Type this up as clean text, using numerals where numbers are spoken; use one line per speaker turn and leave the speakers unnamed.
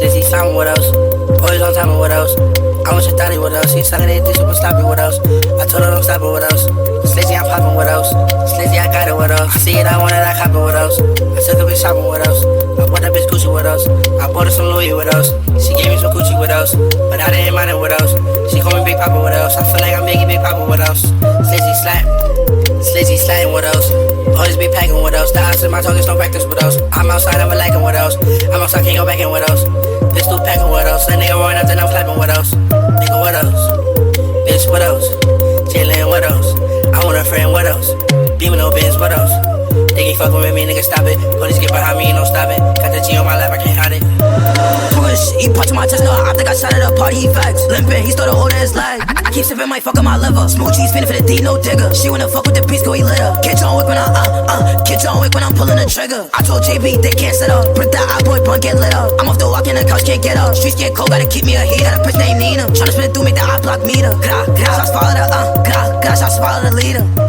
Slizzy Simon, what else? Boys on time, what else? I want your daddy, what else? He's sucking it, this super sloppy, what else? I told her don't stop it, what else? Slizzy, I'm popping, what else? Slizzy, I got it, what else? I see it, I want it, I cop it, what else? I took a bitch shopping, what else? I bought that bitch Gucci, what else? I bought her some Louis, what else? She gave me some Gucci, what else? But I didn't mind it, what else? She call me Big Papa, what else? I feel like I'm making Big Papa, what else? Slizzy sliding, what else? Always be packing, what else? The odds in my talkers don't practice, what else? I'm outside, I'm liking, what else? I'm outside, can't go back in, what else? This dude packing, what else? That nigga rolling up, then I'm clapping, what else? Nigga, what else? Bitch, what else? Chillin', what else? I want a friend, what else? Beaming no Benz, what else? They ain't fucking with me, nigga, stop it. Police get behind me, don't stop it. Got the G on my lap, I can't hide it.
Push, he punch my chest, no, I think I shot at a party, he facts. Limping, he started holding his leg. I keep sipping, might fuck up my liver. Smooth cheese, spinning for the D, no digger. She wanna fuck with the beast, go he lit up. Get John Wick when get John Wick when I'm pulling the trigger. I told JB, they can't set up. Put that boy blunt, get lit up. I'm off the walk in the couch, can't get up. Streets get cold, gotta keep me a heater. Got a bitch named Nina, tryna spin it through, make the eye block meter. Gra, shots follow the, shots follow the leader.